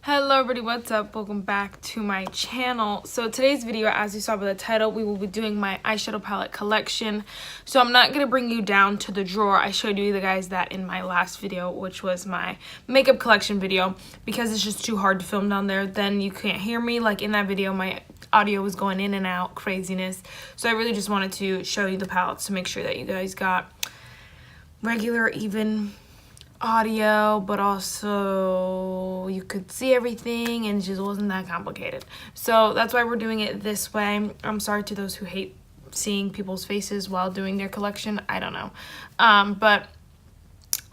Hello everybody, what's up? Welcome back to my channel. So today's video, as you saw by the title, we will be doing my eyeshadow palette collection. So I'm not going to bring you down to the drawer. I showed you guys that in my last video, which was my makeup collection video, because it's just too hard to film down there. Then you can't hear me. Like in that video, my audio was going in and out, craziness. So I really just wanted to show you the palettes to make sure that you guys got regular, even audio, but also you could see everything and it just wasn't that complicated. So that's why we're doing it this way. I'm sorry to those who hate seeing people's faces while doing their collection. I don't know. But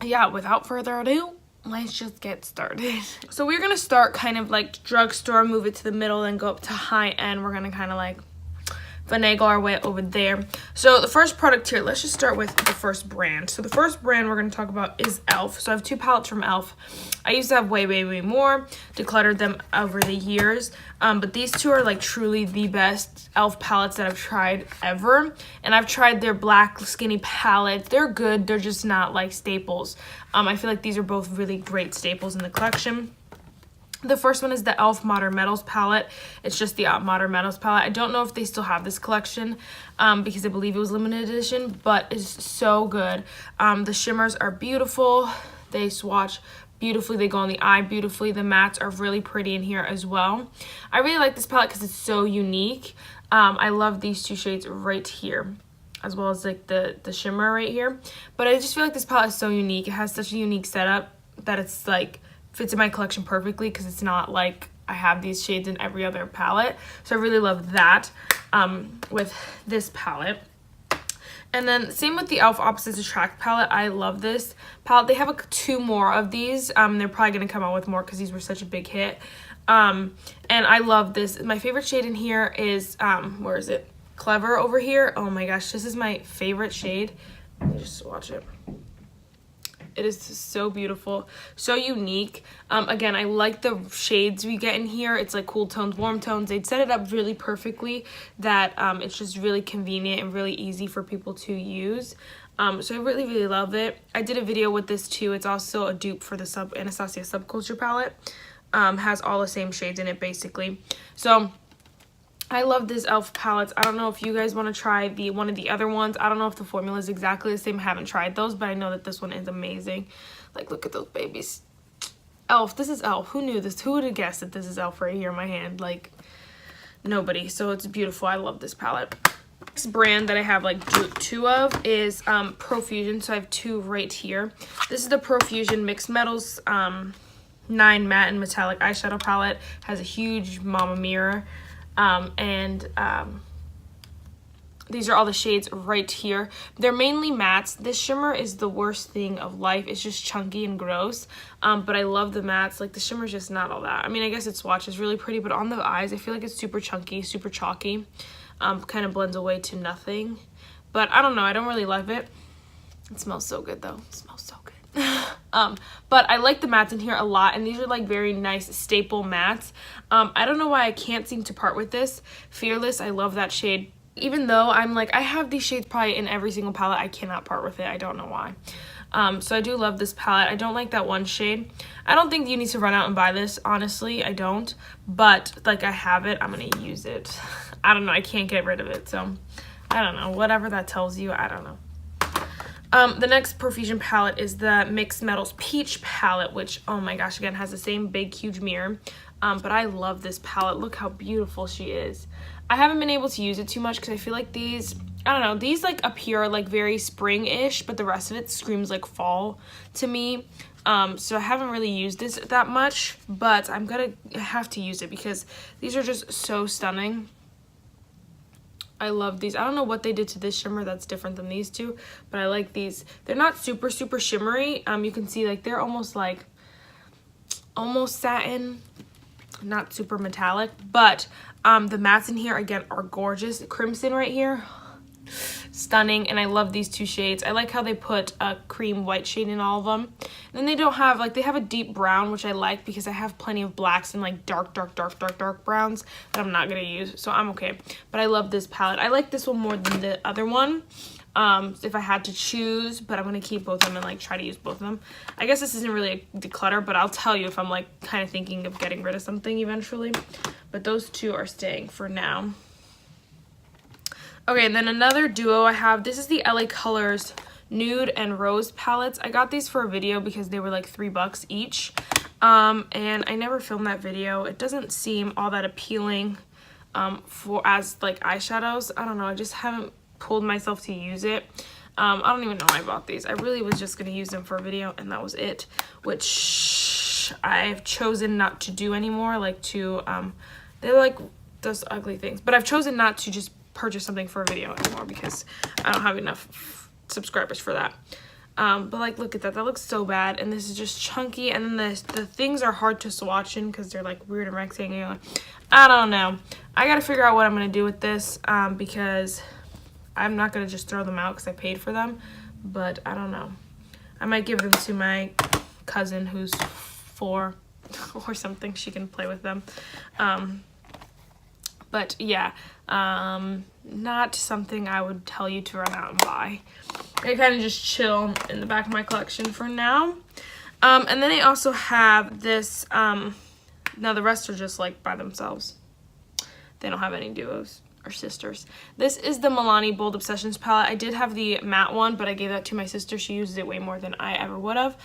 yeah, without further ado, let's just get started. So we're gonna start kind of like drugstore, move it to the middle, then go up to high end. We're gonna kind of like finagle our way over there. So the first product here, let's just start with the first brand. So the first brand we're going to talk about is e.l.f. So I have two palettes from e.l.f. I used to have way more, decluttered them over the years, but these two are like truly the best e.l.f. palettes that I've tried ever. And I've tried their black skinny palette. They're good, they're just not like staples. I feel like these are both really great staples in the collection. The first one is the e.l.f. Modern Metals palette. It's just the Modern Metals palette. I don't know if they still have this collection because I believe it was limited edition, but it's so good. The shimmers are beautiful. They swatch beautifully. They go on the eye beautifully. The mattes are really pretty in here as well. I really like this palette because it's so unique. I love these two shades right here, as well as like the shimmer right here. But I just feel like this palette is so unique. It has such a unique setup that it's like fits in my collection perfectly, because it's not like I have these shades in every other palette. So I really love that with this palette. And then same with the e.l.f. Opposites Attract palette. I love this palette. They have two more of these. They're probably going to come out with more because these were such a big hit. And I love this. My favorite shade in here is, where is it? Clever over here. Oh my gosh, this is my favorite shade. Let me just swatch it. It is so beautiful, so unique. Again, I like the shades we get in here. It's like cool tones, warm tones. They'd set it up really perfectly that it's just really convenient and really easy for people to use. So I really love it. I did a video with this too. It's also a dupe for the Anastasia Subculture palette. Has all the same shades in it basically. So I love this e.l.f. palettes. I don't know if you guys want to try one of the other ones. I don't know if the formula is exactly the same. I haven't tried those, but I know that this one is amazing. Like, look at those babies. e.l.f. This is e.l.f. Who knew this? Who would have guessed that this is e.l.f. right here in my hand? Like, nobody. So it's beautiful. I love this palette. This brand that I have like two of is Profusion. So I have two right here. This is the Profusion Mixed Metals 9 Matte and Metallic Eyeshadow Palette. Has a huge mama mirror. These are all the shades right here. They're mainly mattes. This shimmer is the worst thing of life. It's just chunky and gross. But I love the mattes. Like, the shimmer's just not all that. I mean, I guess it swatches really pretty, but on the eyes, I feel like it's super chunky, super chalky. Kind of blends away to nothing. But I don't know. I don't really love it. It smells so good, though. It smells so good. But I like the mattes in here a lot, and these are like very nice staple mattes. I don't know why I can't seem to part with this. Fearless, I love that shade. Even though I'm like, I have these shades probably in every single palette, I cannot part with it. I don't know why. So I do love this palette. I don't like that one shade. I don't think you need to run out and buy this, honestly. I don't. But like, I have it. I'm gonna use it. I don't know. I can't get rid of it. So I don't know. Whatever that tells you, I don't know. The next Profusion palette is the Mixed Metals Peach palette, which, oh my gosh, again, has the same big, huge mirror. But I love this palette. Look how beautiful she is. I haven't been able to use it too much because I feel like these, I don't know, these like appear like very spring-ish, but the rest of it screams like fall to me. So I haven't really used this that much, but I'm gonna have to use it because these are just so stunning. I love these. I don't know what they did to this shimmer that's different than these two, but I like these. They're not super shimmery. You can see like they're almost satin, not super metallic, but the mattes in here again are gorgeous. Crimson right here, stunning. And I love these two shades. I like how they put a cream white shade in all of them. And then they don't have, like, they have a deep brown, which I like because I have plenty of blacks and like dark browns that I'm not gonna use, so I'm okay. But I love this palette. I like this one more than the other one. if I had to choose, but I'm gonna keep both of them and like try to use both of them. I guess this isn't really a declutter, but I'll tell you if I'm like kind of thinking of getting rid of something eventually. But those two are staying for now. Okay, and then another duo I have, this is the LA Colors Nude and Rose palettes. I got these for a video because they were like $3 each. And I never filmed that video. It doesn't seem all that appealing for as like eyeshadows. I don't know, I just haven't pulled myself to use it. I don't even know why I bought these. I really was just gonna use them for a video and that was it, which I've chosen not to do anymore. Like to they're like those ugly things, but I've chosen not to just purchase something for a video anymore because I don't have enough subscribers for that. But like, look at that, that looks so bad, and this is just chunky, and then the things are hard to swatch in because they're like weird and rectangular. I don't know, I gotta figure out what I'm gonna do with this, because I'm not gonna just throw them out because I paid for them, but I don't know, I might give them to my cousin who's 4 or something. She can play with them. But yeah, not something I would tell you to run out and buy. They kind of just chill in the back of my collection for now. And then I also have this, now the rest are just like by themselves. They don't have any duos or sisters. This is the Milani Bold Obsessions palette. I did have the matte one, but I gave that to my sister. She uses it way more than I ever would have.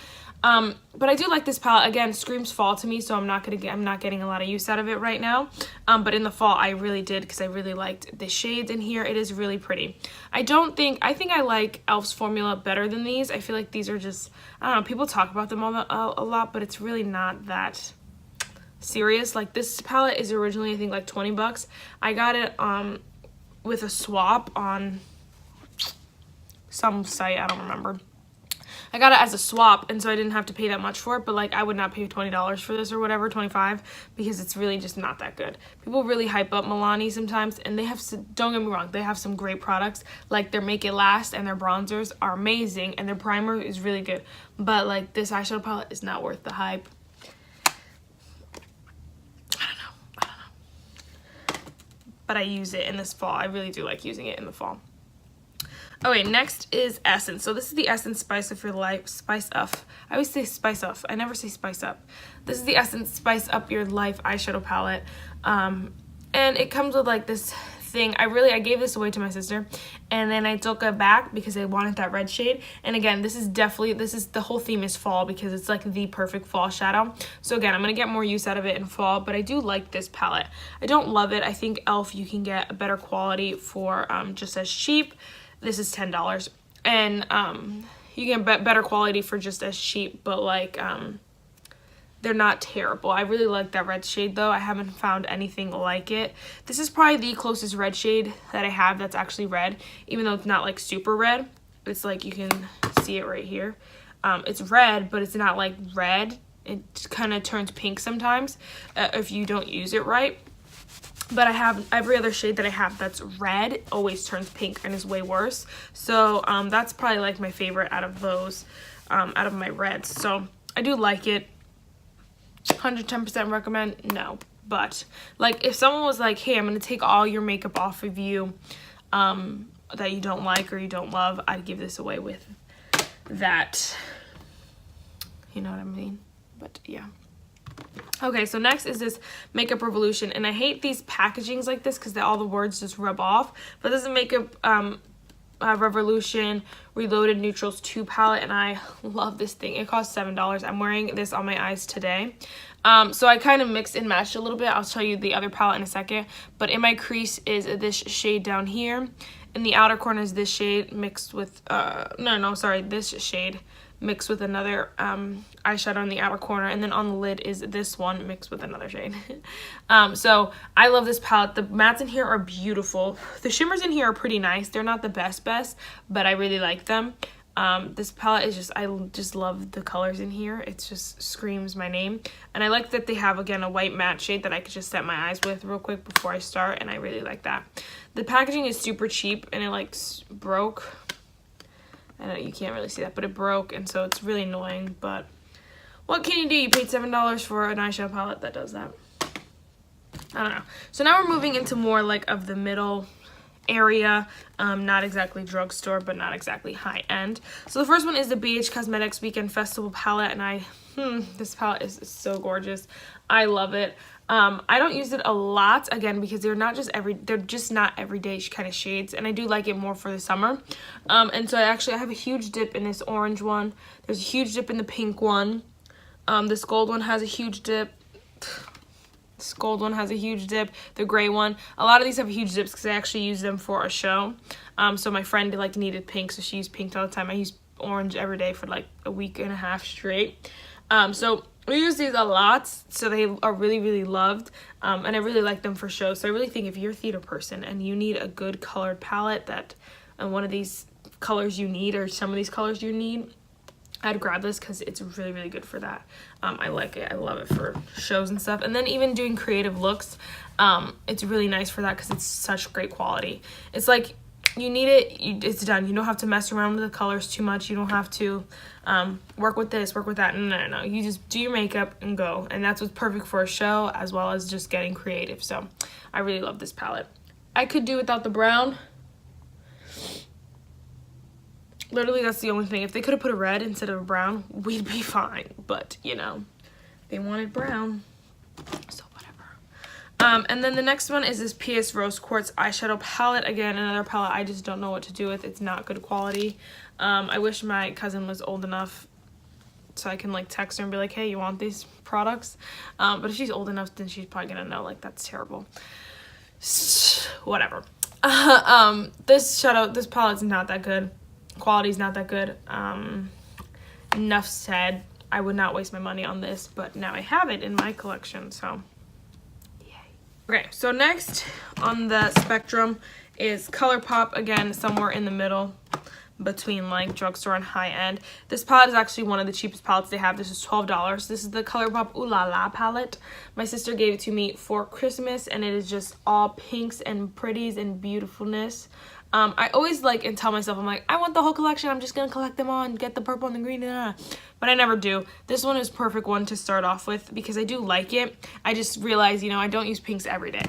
But I do like this palette. Again, screams fall to me, so I'm not getting a lot of use out of it right now. But in the fall, I really did because I really liked the shades in here. It is really pretty. I think I like e.l.f.'s formula better than these. I feel like these are just, I don't know, people talk about them a lot, but it's really not that serious. Like this palette is originally, I think, like $20. I got it with a swap on some site, I don't remember. I got it as a swap, and so I didn't have to pay that much for it, but like I would not pay $20 for this or whatever, $25, because it's really just not that good. People really hype up Milani sometimes, and they have, don't get me wrong, they have some great products, like their Make It Last and their bronzers are amazing, and their primer is really good, but like this eyeshadow palette is not worth the hype. I don't know. But I use it in this fall. I really do like using it in the fall. Okay, next is Essence. So this is the Essence Spice Up Your Life, Spice Up. I always say Spice Up. I never say Spice Up. This is the Essence Spice Up Your Life eyeshadow palette. And it comes with like this thing. I gave this away to my sister, and then I took it back because I wanted that red shade. And again, this is the whole theme is fall because it's like the perfect fall shadow. So again, I'm going to get more use out of it in fall, but I do like this palette. I don't love it. I think e.l.f. you can get a better quality for just as cheap. This is $10, and you get better quality for just as cheap, but like they're not terrible. I really like that red shade though. I haven't found anything like it. This is probably the closest red shade that I have that's actually red, even though it's not like super red. It's like, you can see it right here. It's red, but it's not like red. It kind of turns pink sometimes if you don't use it right. But I have every other shade that I have that's red always turns pink and is way worse. So that's probably like my favorite out of those, out of my reds. So I do like it. 110% recommend? No. But like if someone was like, hey, I'm going to take all your makeup off of you that you don't like or you don't love, I'd give this away with that. You know what I mean? But yeah. Okay, so next is this Makeup Revolution, and I hate these packagings like this because all the words just rub off, but this is Makeup Revolution Reloaded Neutrals 2 palette, and I love this thing. It costs $7. I'm wearing this on my eyes today. So I kind of mixed and matched a little bit. I'll show you the other palette in a second, but in my crease is this shade down here. In the outer corner is this shade mixed with, this shade mixed with another eyeshadow in the outer corner, and then on the lid is this one mixed with another shade. So I love this palette. The mattes in here are beautiful. The shimmers in here are pretty nice. They're not the best, but I really like them. This palette is just, I just love the colors in here. It just screams my name. And I like that they have, again, a white matte shade that I could just set my eyes with real quick before I start, and I really like that. The packaging is super cheap, and it like broke. I know you can't really see that, but it broke, and so it's really annoying, but what can you do? You paid $7 for an eyeshadow palette that does that. I don't know. So now we're moving into more like of the middle area, not exactly drugstore, but not exactly high end. So the first one is the BH Cosmetics Weekend Festival palette, and this palette is so gorgeous. I love it. I don't use it a lot, again, because they're just not everyday kind of shades, and I do like it more for the summer. And so I have a huge dip in this orange one. There's a huge dip in the pink one. This gold one has a huge dip. This gold one has a huge dip. The gray one. A lot of these have huge dips because I actually use them for a show. So my friend needed pink, so she used pink all the time. I use orange every day for like a week and a half straight. So we use these a lot, so they are really, really loved. And I really like them for shows. So I really think if you're a theater person and you need a good colored palette and one of these colors you need, or some of these colors you need, I'd grab this because it's really, really good for that. I like it. I love it for shows and stuff. And then even doing creative looks, it's really nice for that because it's such great quality. It's like you need it, it's done. You don't have to mess around with the colors too much. You don't have to work with this, work with that. No. You just do your makeup and go. And that's what's perfect for a show as well as just getting creative. So I really love this palette. I could do without the brown. Literally, that's the only thing. If they could have put a red instead of a brown, we'd be fine. But, they wanted brown. So, whatever. And then the next one is this PS Rose Quartz Eyeshadow Palette. Again, another palette I just don't know what to do with. It's not good quality. I wish my cousin was old enough so I can, text her and be like, hey, you want these products? But if she's old enough, then she's probably going to know, that's terrible. Whatever. This palette's not that good. Quality's not that good. Enough said. I would not waste my money on this, but now I have it in my collection, so yay. Okay, so next on the spectrum is ColourPop. Again, somewhere in the middle between drugstore and high end. This palette is actually one of the cheapest palettes they have. This is $12. This is the ColourPop Ooh La La palette. My sister gave it to me for Christmas, and it is just all pinks and pretties and beautifulness. I always and tell myself, I'm like, I want the whole collection. I'm just going to collect them all and get the purple and the green. But I never do. This one is perfect one to start off with because I do like it. I just realized, I don't use pinks every day.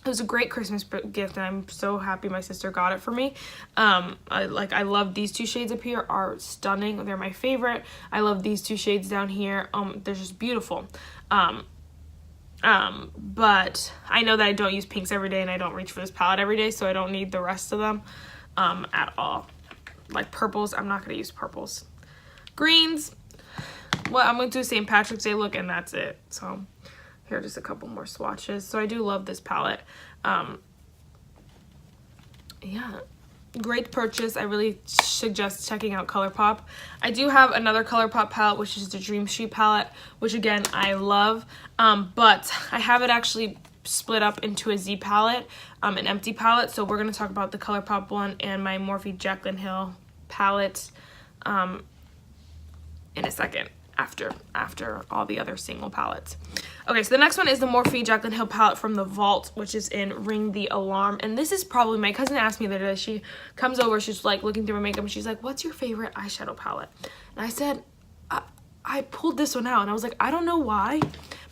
It was a great Christmas gift, and I'm so happy my sister got it for me. I love these two shades up here are stunning. They're my favorite. I love these two shades down here. They're just beautiful. But I know that I don't use pinks every day and I don't reach for this palette every day, so I don't need the rest of them at all. Purples, I'm not going to use purples. Greens, well, I'm going to do St. Patrick's Day look, and that's it. So here are just a couple more swatches. So I do love this palette. Yeah. Great purchase. I really suggest checking out ColourPop. I do have another ColourPop palette, which is the Dream Street palette, which again I love, but I have it actually split up into a Z palette, an empty palette. So we're going to talk about the ColourPop one and my Morphe Jaclyn Hill palette in a second after all the other single palettes. Okay, so the next one is the Morphe Jaclyn Hill palette from the Vault, which is in Ring the Alarm. And this is probably, my cousin asked me the other day, she comes over, she's looking through my makeup, and she's like, what's your favorite eyeshadow palette? And I said, I pulled this one out, and I was like, I don't know why,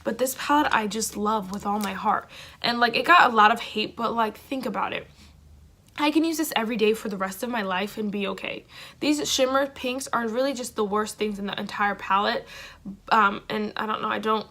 but this palette I just love with all my heart. And it got a lot of hate, but think about it. I can use this every day for the rest of my life and be okay. These shimmer pinks are really just the worst things in the entire palette. And I don't know, I don't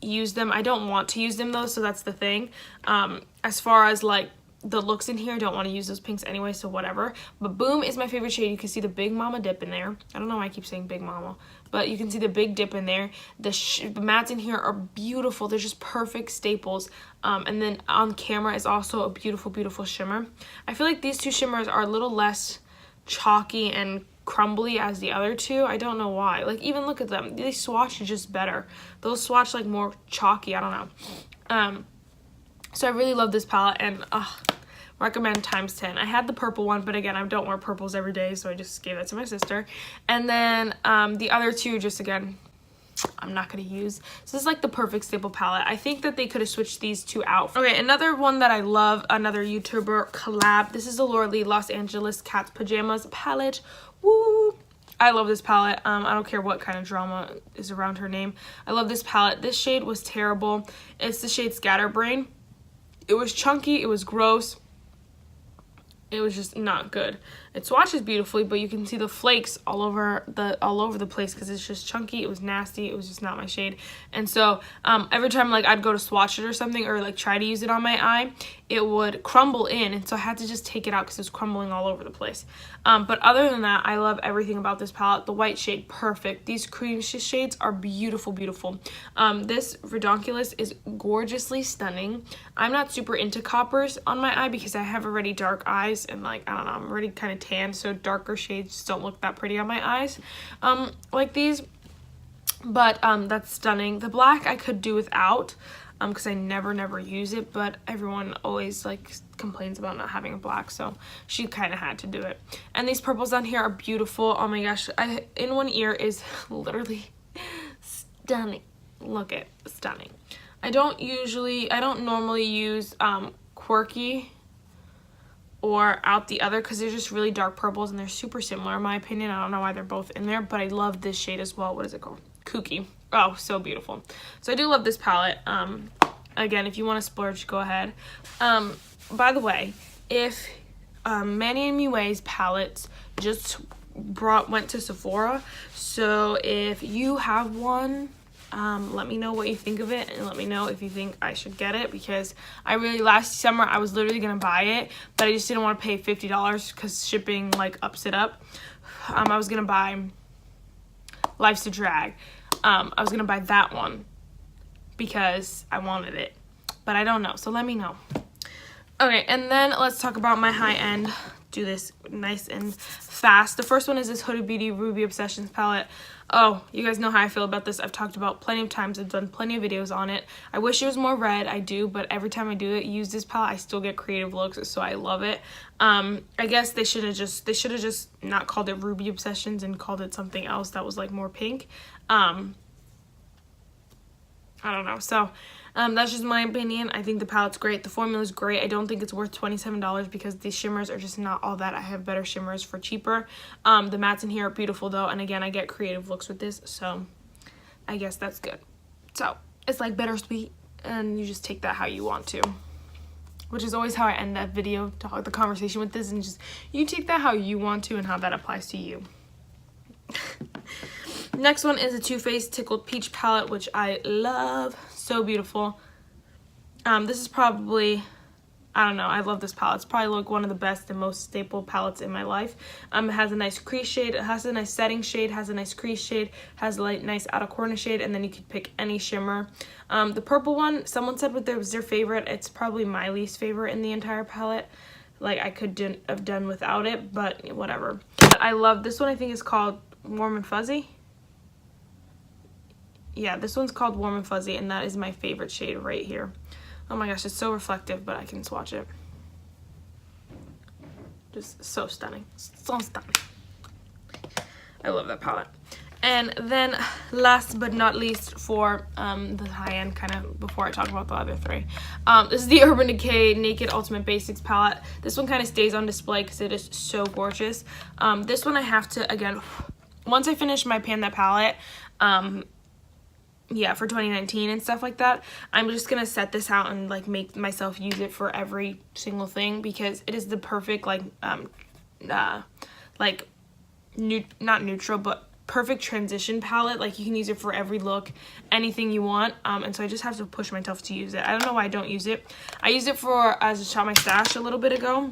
use them. I don't want to use them though, so that's the thing. As far as the looks in here, I don't want to use those pinks anyway, so whatever. But Boom is my favorite shade. You can see the Big Mama dip in there. I don't know why I keep saying Big Mama, but you can see the big dip in there. The mattes in here are beautiful. They're just perfect staples. And then on camera is also a beautiful, beautiful shimmer. I feel like these two shimmers are a little less chalky and crumbly as the other two. I don't know why. Even look at them. These swatch is just better. Those swatch more chalky. I don't know. So I really love this palette, and recommend times 10. I had the purple one, but again, I don't wear purples every day, so I just gave that to my sister. And then the other two, just again, I'm not going to use. So this is the perfect staple palette. I think that they could have switched these two out. Okay, another one that I love, another YouTuber collab. This is the Laura Lee Los Angeles Cat's Pajamas palette. Woo! I love this palette. I don't care what kind of drama is around her name. I love this palette. This shade was terrible. It's the shade Scatterbrain. It was chunky. It was gross. it was just not good. It swatches beautifully, but you can see the flakes all over the place because it's just chunky. It was nasty. It was just not my shade. And so every time like I'd go to swatch it or something, or like try to use it on my eye, it would crumble in, and so I had to just take it out because it was crumbling all over the place. But other than that, I love everything about this palette. The white shade, perfect. These cream shades are beautiful, beautiful. This Redonkulous is gorgeously stunning. I'm not super into coppers on my eye because I have already dark eyes, and like, I don't know, I'm already kind of tan, so darker shades just don't look that pretty on my eyes like these. But that's stunning. The black I could do without because I never use it, but everyone always like complains about not having a black, so she kind of had to do it. And these purples on here are beautiful. Oh my gosh, in one ear is literally stunning. Look at stunning. I don't normally use Quirky or Out the Other because they're just really dark purples and they're super similar in my opinion. I don't know why they're both in there, but I love this shade as well. What is it called? Kooky. Oh, so beautiful. So I do love this palette. Again, if you want to splurge, go ahead. By the way, if Manny and Mue's palettes just went to Sephora, so if you have one, let me know what you think of it, and let me know if you think I should get it, because last summer I was literally gonna buy it, but I just didn't want to pay $50 because shipping like ups it up. I was gonna buy Life's a Drag. I was gonna buy that one because I wanted it, but I don't know, so let me know. Okay, and then let's talk about my high-end. Do this nice and fast. The first one is this Huda Beauty Ruby Obsessions palette. Oh, you guys know how I feel about this. I've talked about plenty of times. I've done plenty of videos on it. I wish it was more red. I do, but every time I do use this palette, I still get creative looks, so I love it. I guess they should have just not called it Ruby Obsessions and called it something else that was like more pink. I don't know. So that's just my opinion. I think the palette's great. The formula is great. I don't think it's worth $27 because these shimmers are just not all that. I have better shimmers for cheaper. The mattes in here are beautiful though, and again, I get creative looks with this, so I guess that's good. So it's like bittersweet, and you just take that how you want to, which is always how I end that video, the conversation with this, and just you take that how you want to and how that applies to you. Next one is a Too Faced Tickled Peach palette, which I love. So beautiful. This is probably, I don't know, I love this palette. It's probably like one of the best and most staple palettes in my life. It has a nice crease shade, it has a nice setting shade, has a nice crease shade, has a nice outer corner shade, and then you could pick any shimmer. The purple one, someone said it was their favorite. It's probably my least favorite in the entire palette. Like, I could have done without it, but whatever. But I love this one. I think is called Warm and Fuzzy. Yeah, this one's called Warm and Fuzzy, and that is my favorite shade right here. Oh my gosh, it's so reflective, but I can swatch it. Just so stunning. So stunning. I love that palette. And then last but not least for the high-end, kind of before I talk about the other three, this is the Urban Decay Naked Ultimate Basics palette. This one kind of stays on display because it is so gorgeous. This one I have to, again, once I finish my Pan That palette, yeah, for 2019 and stuff like that, I'm just gonna set this out and like make myself use it for every single thing, because it is the perfect not neutral, but perfect transition palette. Like, you can use it for every look, anything you want, and so I just have to push myself to use it. I don't know why I don't use it. I used it as a Shop My Stash a little bit ago.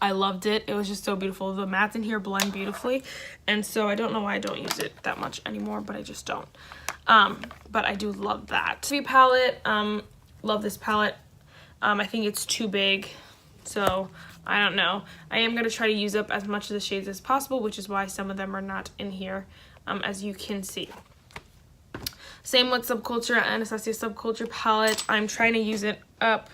I loved it. It was just so beautiful. The mattes in here blend beautifully, and so I don't know why I don't use it that much anymore, but I just don't. But I do love that. Three palette, love this palette. I think it's too big, so I don't know. I am going to try to use up as much of the shades as possible, which is why some of them are not in here, as you can see. Same with Subculture, Anastasia Subculture palette. I'm trying to use it up.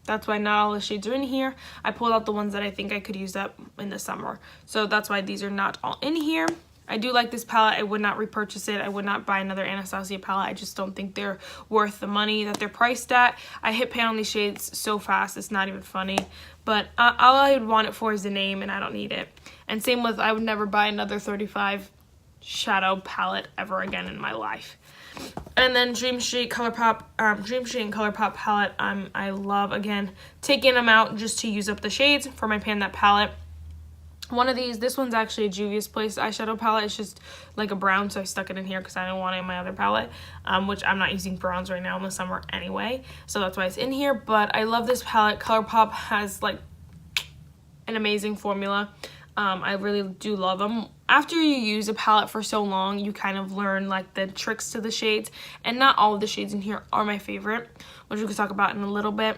That's why not all the shades are in here. I pulled out the ones that I think I could use up in the summer, so that's why these are not all in here. I do like this palette. I would not repurchase it. I would not buy another Anastasia palette. I just don't think they're worth the money that they're priced at. I hit pan on these shades so fast, it's not even funny. But all I would want it for is the name, and I don't need it. And same with, I would never buy another $35 shadow palette ever again in my life. And then Dream Street and ColourPop palette, I love, again, taking them out just to use up the shades for my Pan That palette. One of these, this one's actually a Juvia's Place eyeshadow palette. It's just like a brown, so I stuck it in here because I didn't want it in my other palette, which I'm not using browns right now in the summer anyway, so that's why it's in here. But I love this palette. ColourPop has like an amazing formula. I really do love them. After you use a palette for so long, you kind of learn like the tricks to the shades, and not all of the shades in here are my favorite, which we could talk about in a little bit.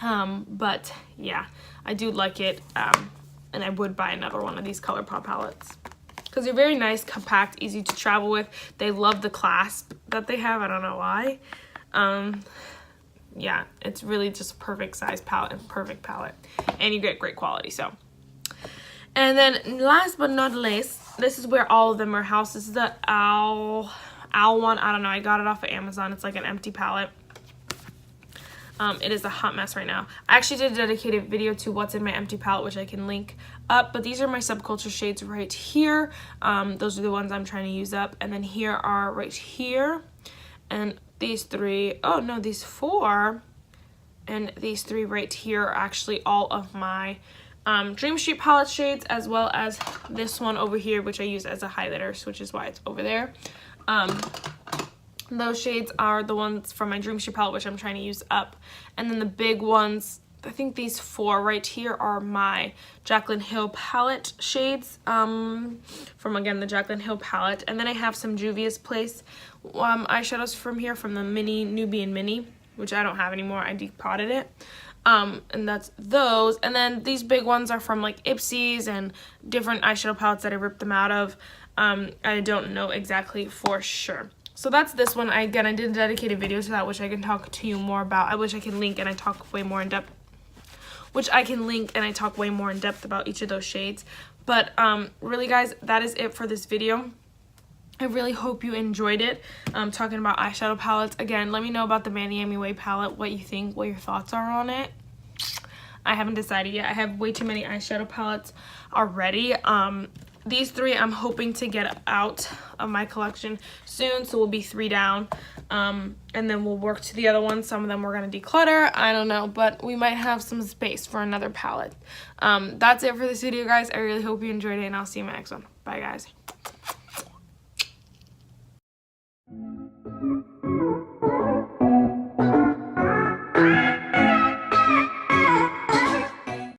But yeah, I do like it. And I would buy another one of these ColourPop palettes because they're very nice, compact, easy to travel with. They love the clasp that they have. I don't know why. Yeah, it's really just a perfect size palette and perfect palette, and you get great quality. So, and then last but not least, this is where all of them are housed. This is the Owl one. I don't know. I got it off of Amazon. It's like an empty palette. It is a hot mess right now. I actually did a dedicated video to what's in my empty palette, which I can link up, but these are my Subculture shades right here. Those are the ones I'm trying to use up, and then here are right here, and these three, oh no, these four, and these three right here are actually all of my Dream Street palette shades, as well as this one over here, which I use as a highlighter, which is why it's over there. Those shades are the ones from my Dream Street palette, which I'm trying to use up. And then the big ones, I think these four right here are my Jaclyn Hill palette shades from, again, the Jaclyn Hill palette. And then I have some Juvia's Place eyeshadows from here, from the mini Nubian Mini, which I don't have anymore. I depotted it. And that's those. And then these big ones are from like Ipsy's and different eyeshadow palettes that I ripped them out of. I don't know exactly for sure. So that's this one. I did a dedicated video to that, which I can talk to you more about. I wish I can link and I talk way more in depth. About each of those shades. But really, guys, that is it for this video. I really hope you enjoyed it. Talking about eyeshadow palettes. Again, let me know about the Miami Way palette, what you think, what your thoughts are on it. I haven't decided yet. I have way too many eyeshadow palettes already. These three I'm hoping to get out of my collection soon, so we'll be 3 down, and then we'll work to the other ones. Some of them we're going to declutter, I don't know, but we might have some space for another palette. That's it for this video, guys. I really hope you enjoyed it, and I'll see you in my next one. Bye, guys.